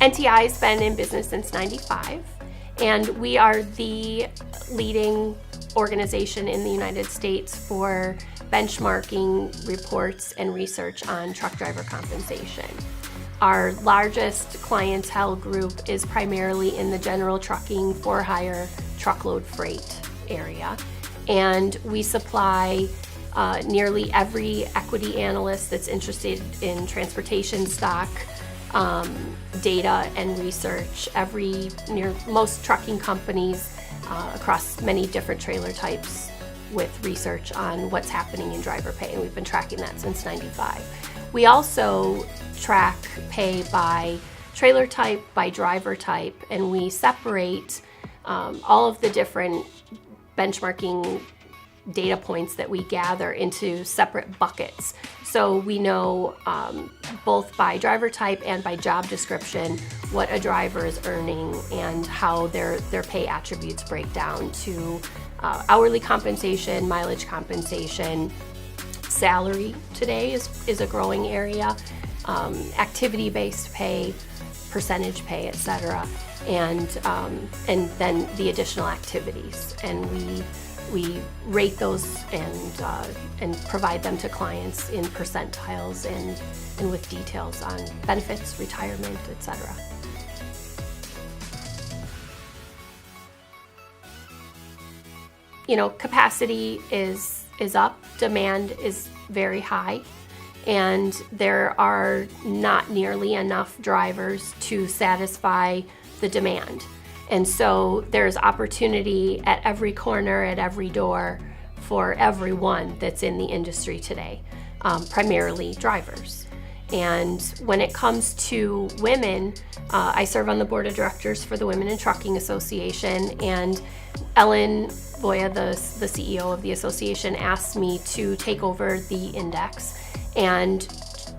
NTI has been in business since '95, and we are the leading organization in the United States for benchmarking reports and research on truck driver compensation. Our largest clientele group is primarily in the general trucking for-hire truckload freight area, and we supply nearly every equity analyst that's interested in transportation stock data and research, most trucking companies across many different trailer types with research on what's happening in driver pay, and we've been tracking that since '95. We also track pay by trailer type, by driver type, and we separate all of the different benchmarking data points that we gather into separate buckets. So we know both by driver type and by job description what a driver is earning and how their pay attributes break down to hourly compensation, mileage compensation, salary today is a growing area, activity-based pay, percentage pay, etc., and then the additional activities. And we rate those and provide them to clients in percentiles and with details on benefits, retirement, etc. Capacity is up, demand is very high, and there are not nearly enough drivers to satisfy the demand. And so there's opportunity at every corner, at every door, for everyone that's in the industry today, primarily drivers. And when it comes to women, I serve on the board of directors for the Women in Trucking Association, and Ellen Voya, the CEO of the association, asked me to take over the index and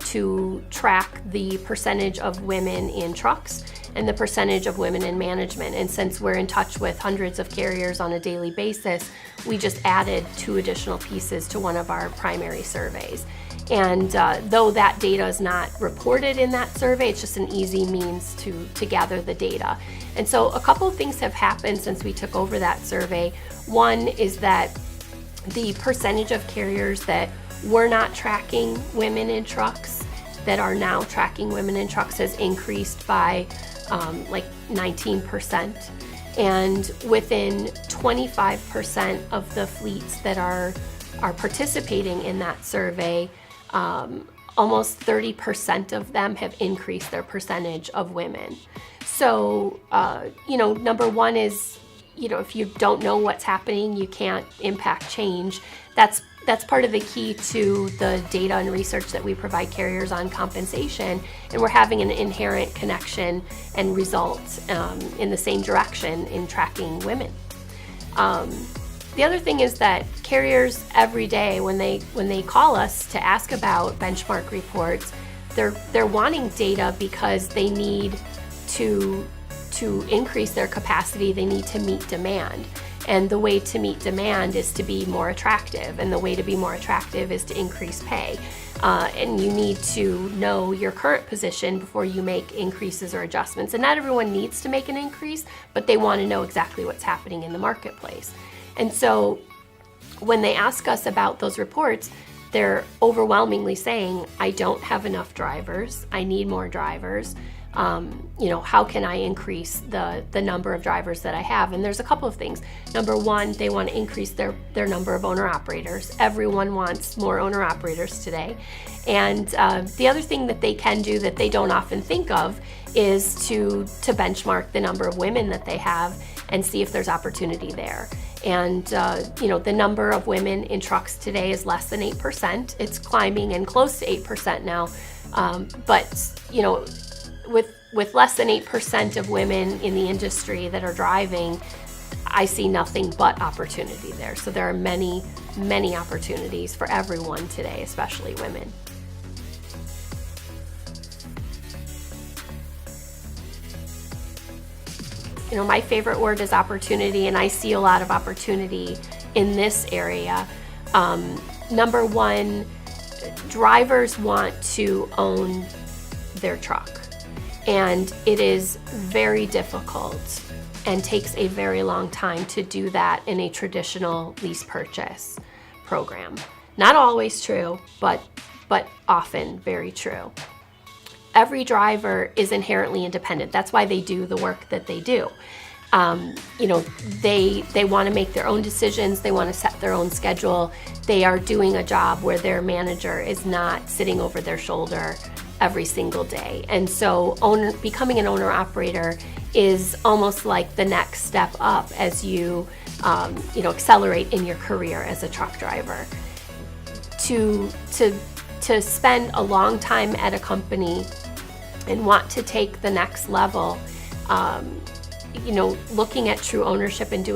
to track the percentage of women in trucks and the percentage of women in management. And since we're in touch with hundreds of carriers on a daily basis, we just added 2 additional pieces to one of our primary surveys. And though that data is not reported in that survey, it's just an easy means to gather the data. And so a couple of things have happened since we took over that survey. One is that the percentage of carriers that were not tracking women in trucks that are now tracking women in trucks has increased by like 19%. And within 25% of the fleets that are participating in that survey, almost 30% of them have increased their percentage of women. So, number one is, if you don't know what's happening, you can't impact change. That's part of the key to the data and research that we provide carriers on compensation, and we're having an inherent connection and results in the same direction in tracking women. The other thing is that carriers every day, when they call us to ask about benchmark reports, they're wanting data because they need to increase their capacity. They need to meet demand. And the way to meet demand is to be more attractive, and the way to be more attractive is to increase pay. And you need to know your current position before you make increases or adjustments. And not everyone needs to make an increase, but they want to know exactly what's happening in the marketplace. And so when they ask us about those reports, they're overwhelmingly saying, I don't have enough drivers, I need more drivers. How can I increase the number of drivers that I have? And there's a couple of things. Number one, they want to increase their number of owner-operators. Everyone wants more owner-operators today. And the other thing that they can do that they don't often think of is to benchmark the number of women that they have and see if there's opportunity there. And the number of women in trucks today is less than 8%. It's climbing and close to 8% now. With less than 8% of women in the industry that are driving, I see nothing but opportunity there. So there are many, many opportunities for everyone today, especially women. My favorite word is opportunity, and I see a lot of opportunity in this area. Number one, drivers want to own their truck. And it is very difficult and takes a very long time to do that in a traditional lease purchase program. Not always true, but often very true. Every driver is inherently independent. That's why they do the work that they do. They want to make their own decisions. They want to set their own schedule. They are doing a job where their manager is not sitting over their shoulder every single day. And so becoming an owner-operator is almost like the next step up as you accelerate in your career as a truck driver. To spend a long time at a company and want to take the next level, looking at true ownership and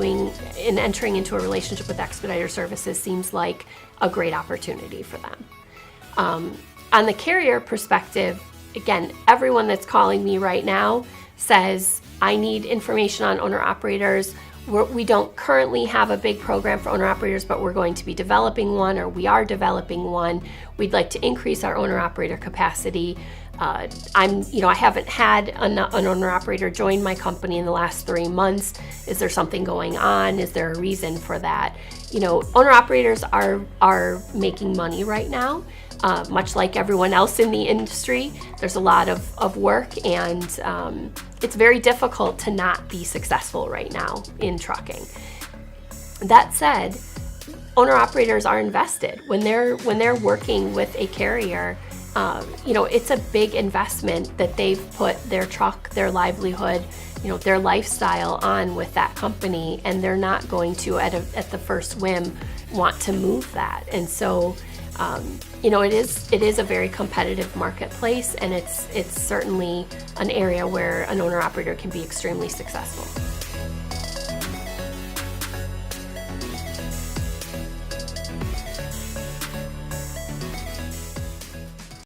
entering into a relationship with Expediter Services seems like a great opportunity for them. On the carrier perspective, again, everyone that's calling me right now says, I need information on owner-operators. We don't currently have a big program for owner-operators, but we're going to be developing one, or we are developing one. We'd like to increase our owner-operator capacity. I haven't had an owner-operator join my company in the last 3 months. Is there something going on? Is there a reason for that? Owner-operators are making money right now. Much like everyone else in the industry, there's a lot of work, and it's very difficult to not be successful right now in trucking. That said, owner-operators are invested. When they're working with a carrier, it's a big investment that they've put their truck, their livelihood, their lifestyle on with that company, and they're not going to, at the first whim, want to move that. And so, it is a very competitive marketplace, and it's certainly an area where an owner-operator can be extremely successful.